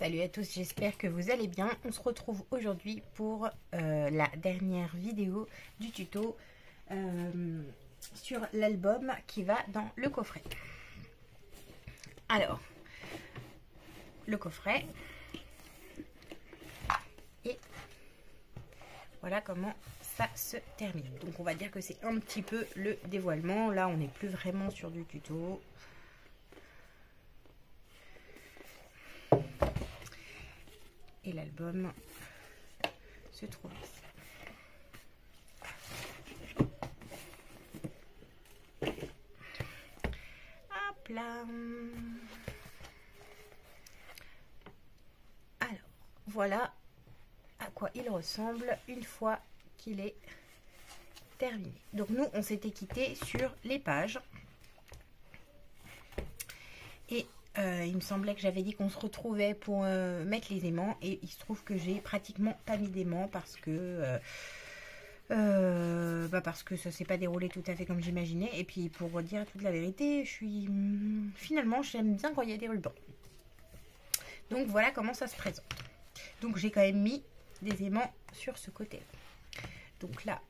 Salut à tous, j'espère que vous allez bien. On se retrouve aujourd'hui pour la dernière vidéo du tuto sur l'album qui va dans le coffret. Alors, le coffret. Et voilà comment ça se termine. Donc on va dire que c'est un petit peu le dévoilement. Là, on n'est plus vraiment sur du tuto. Et l'album se trouve ici. Hop là. Alors, voilà à quoi il ressemble une fois qu'il est terminé. Donc nous, on s'était quitté sur les pages. Et il me semblait que j'avais dit qu'on se retrouvait pour mettre les aimants. Et il se trouve que j'ai pratiquement pas mis d'aimants parce que ça s'est pas déroulé tout à fait comme j'imaginais. Et puis pour dire toute la vérité, finalement j'aime bien quand il y a des rubans. Donc voilà comment ça se présente. Donc j'ai quand même mis des aimants sur ce côté. Donc là,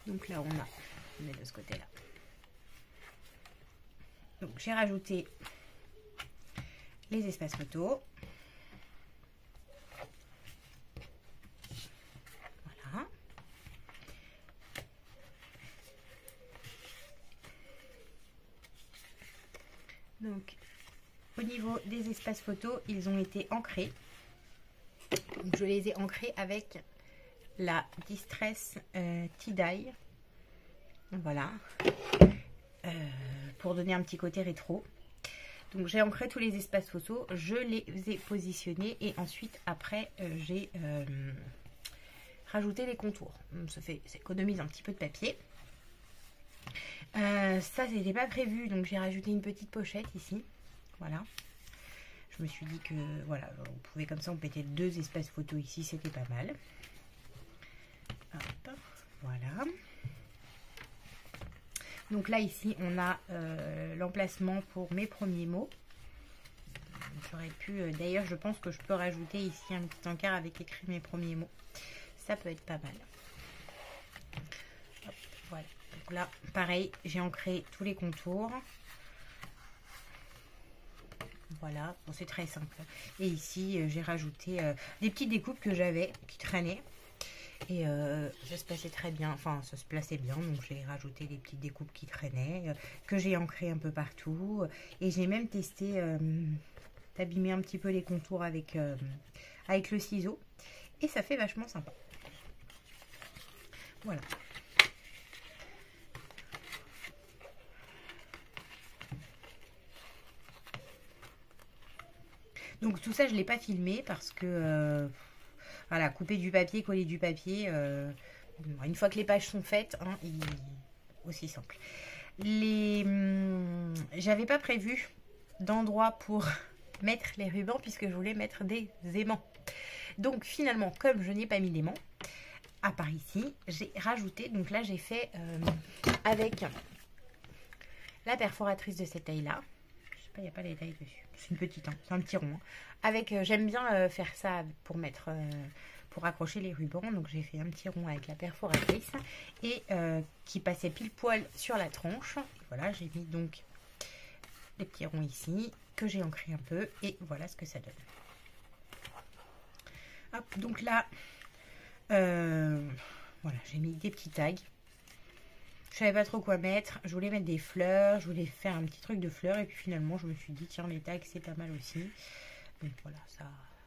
on est de ce côté là. Donc j'ai rajouté les espaces photos. Voilà. Donc au niveau des espaces photos, ils ont été ancrés. Donc, je les ai ancrés avec la Distress Tie-Dye. Voilà. Pour donner un petit côté rétro. Donc j'ai ancré tous les espaces photos, je les ai positionnés et ensuite après j'ai rajouté les contours. Donc, ça économise un petit peu de papier. Ça c'était pas prévu, donc j'ai rajouté une petite pochette ici. Voilà. Je me suis dit que voilà, vous pouvez comme ça, on mettait 2 espaces photos ici, c'était pas mal. Hop, voilà. Donc là ici on a l'emplacement pour mes premiers mots. J'aurais pu, d'ailleurs je pense que je peux rajouter ici un petit encart avec écrit mes premiers mots. Ça peut être pas mal. Hop, voilà. Donc là pareil, j'ai ancré tous les contours. Voilà, bon, c'est très simple. Et ici j'ai rajouté des petites découpes que j'avais qui traînaient. Et ça se passait très bien, enfin ça se plaçait bien, donc j'ai rajouté des petites découpes qui traînaient, que j'ai ancrées un peu partout. Et j'ai même testé d'abîmer un petit peu les contours avec le ciseau. Et ça fait vachement sympa. Voilà. Donc tout ça je ne l'ai pas filmé parce que... voilà, couper du papier, coller du papier. Une fois que les pages sont faites, hein, aussi simple. J'avais pas prévu d'endroit pour mettre les rubans puisque je voulais mettre des aimants. Donc finalement, comme je n'ai pas mis d'aimants, à part ici, j'ai rajouté. Donc là, j'ai fait avec la perforatrice de cette taille-là. Je sais pas, il n'y a pas les tailles dessus. C'est une petite, hein, c'est un petit rond. Hein. Avec, j'aime bien faire ça pour mettre, pour accrocher les rubans. Donc j'ai fait un petit rond avec la perforatrice et qui passait pile poil sur la tranche. Voilà, j'ai mis donc des petits ronds ici que j'ai ancré un peu et voilà ce que ça donne. Hop, donc là, voilà, j'ai mis des petits tags. Je savais pas trop quoi mettre. Je voulais mettre des fleurs. Je voulais faire un petit truc de fleurs. Et puis finalement, je me suis dit, tiens, les tags, c'est pas mal aussi. Donc voilà,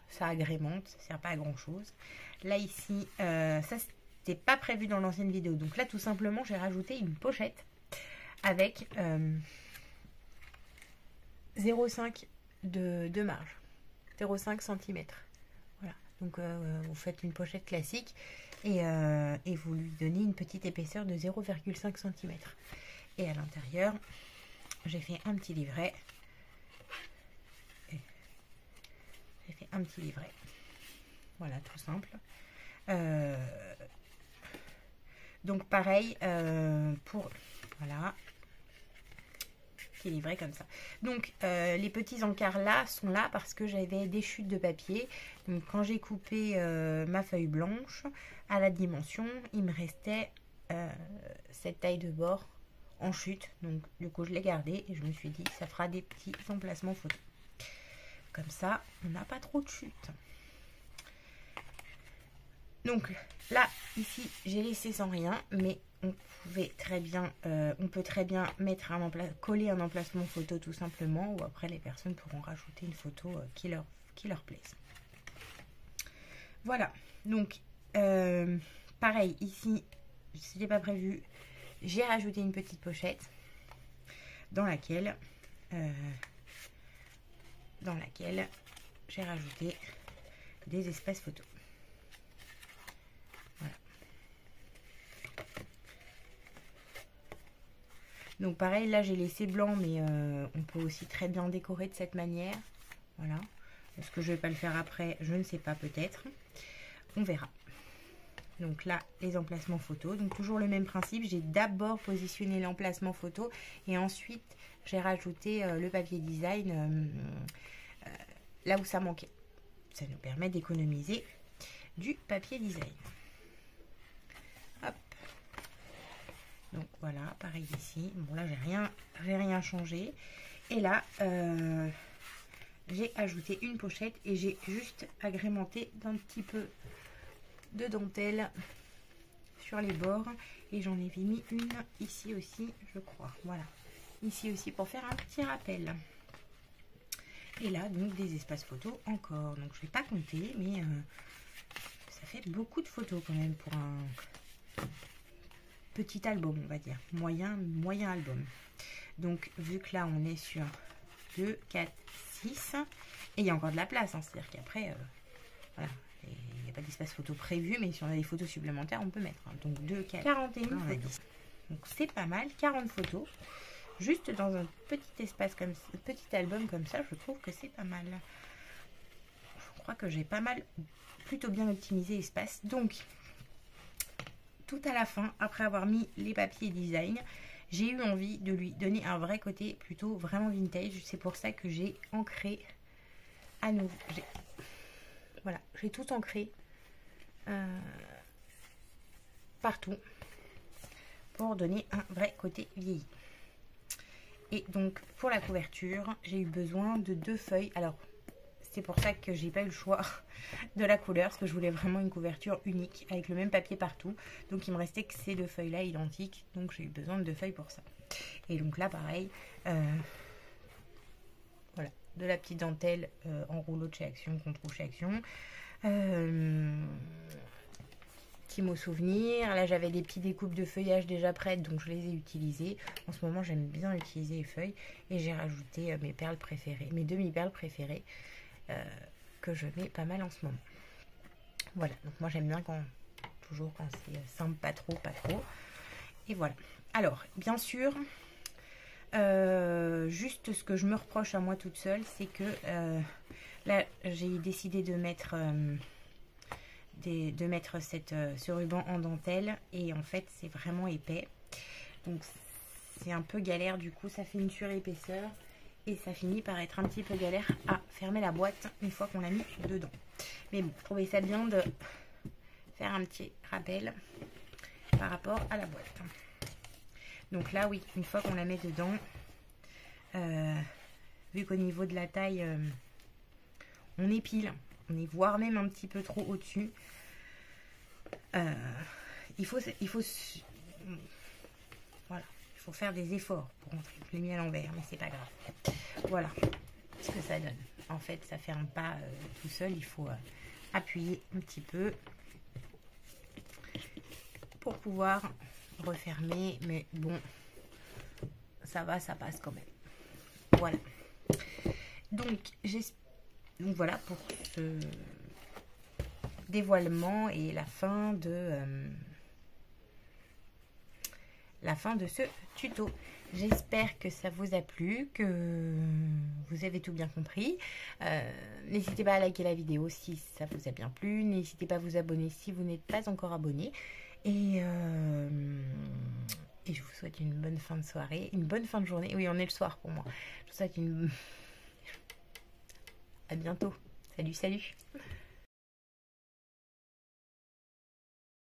ça agrémente. Ça sert pas à grand chose. Là, ici, ça, c'était pas prévu dans l'ancienne vidéo. Donc là, tout simplement, j'ai rajouté une pochette avec 0,5 de marge. 0,5 cm. Voilà. Donc, vous faites une pochette classique. Et vous lui donnez une petite épaisseur de 0,5 cm. Et à l'intérieur, j'ai fait un petit livret. Voilà, tout simple. Donc pareil, pour... Voilà. qui est livré comme ça. Donc les petits encarts là sont là parce que j'avais des chutes de papier. Donc quand j'ai coupé ma feuille blanche à la dimension, il me restait cette taille de bord en chute. Donc du coup je l'ai gardé et je me suis dit ça fera des petits emplacements photos. Comme ça on n'a pas trop de chutes. Donc là ici j'ai laissé sans rien, mais on peut très bien mettre coller un emplacement photo tout simplement, ou après les personnes pourront rajouter une photo qui leur plaise. Voilà, donc pareil ici, c'était pas prévu, j'ai rajouté une petite pochette dans laquelle j'ai rajouté des espaces photos. Voilà. Donc pareil, là j'ai laissé blanc, mais on peut aussi très bien décorer de cette manière. Voilà. Est-ce que je vais pas le faire après? Je ne sais pas, peut-être. On verra. Donc là, les emplacements photos. Donc toujours le même principe. J'ai d'abord positionné l'emplacement photo et ensuite j'ai rajouté le papier design là où ça manquait. Ça nous permet d'économiser du papier design. Hop. Donc voilà, pareil ici. Bon là, j'ai rien changé. Et là, j'ai ajouté une pochette et j'ai juste agrémenté d'un petit peu de dentelle sur les bords. Et j'en ai mis une ici aussi, je crois. Voilà. Ici aussi pour faire un petit rappel. Et là, donc des espaces photos encore. Donc je ne vais pas compter, mais ça fait beaucoup de photos quand même pour un petit album, on va dire. Moyen album. Donc vu que là, on est sur 2, 4, 6. Et il y a encore de la place. Hein, c'est-à-dire qu'après, voilà. Il n'y a pas d'espace photo prévu, mais si on a des photos supplémentaires, on peut mettre. Hein. Donc 2, 4, 41 photos. Donc c'est pas mal, 40 photos. Juste dans un petit espace comme ça, petit album comme ça, je trouve que c'est pas mal. Je crois que j'ai pas mal, plutôt bien optimisé l'espace. Donc, tout à la fin, après avoir mis les papiers design, j'ai eu envie de lui donner un vrai côté plutôt vraiment vintage. C'est pour ça que j'ai ancré à nouveau. Voilà, j'ai tout ancré partout pour donner un vrai côté vieilli. Et donc pour la couverture, j'ai eu besoin de 2 feuilles. Alors c'est pour ça que j'ai pas eu le choix de la couleur, parce que je voulais vraiment une couverture unique avec le même papier partout. Donc il me restait que ces 2 feuilles là identiques, donc j'ai eu besoin de 2 feuilles pour ça. Et donc là pareil, voilà, de la petite dentelle en rouleau de chez Action, qu'on trouve chez Action. Petit mot souvenir. Là j'avais des petits découpes de feuillage déjà prêtes, donc je les ai utilisées. En ce moment j'aime bien utiliser les feuilles et j'ai rajouté mes perles préférées, mes demi-perles préférées que je mets pas mal en ce moment. Voilà, donc moi j'aime bien toujours quand c'est simple, pas trop. Et voilà. Alors bien sûr, juste ce que je me reproche à moi toute seule, c'est que là j'ai décidé de mettre ce ruban en dentelle et en fait c'est vraiment épais, donc c'est un peu galère. Du coup ça fait une surépaisseur et ça finit par être un petit peu galère à fermer la boîte une fois qu'on l'a mis dedans. Mais bon, je trouvais ça bien de faire un petit rappel par rapport à la boîte. Donc là oui, une fois qu'on la met dedans, vu qu'au niveau de la taille on est pile, on est voire même un petit peu trop au-dessus. Il faut faire des efforts pour rentrer. Je l'ai mis à l'envers, mais c'est pas grave. Voilà ce que ça donne. En fait, ça ferme pas tout seul. Il faut appuyer un petit peu pour pouvoir refermer. Mais bon, ça va, ça passe quand même. Voilà. Donc voilà pour ce dévoilement et la fin de ce tuto. J'espère que ça vous a plu, que vous avez tout bien compris. N'hésitez pas à liker la vidéo si ça vous a bien plu. N'hésitez pas à vous abonner si vous n'êtes pas encore abonné. Et Et je vous souhaite une bonne fin de soirée, une bonne fin de journée. Oui, on est le soir pour moi. Je vous souhaite une... À bientôt. Salut, salut.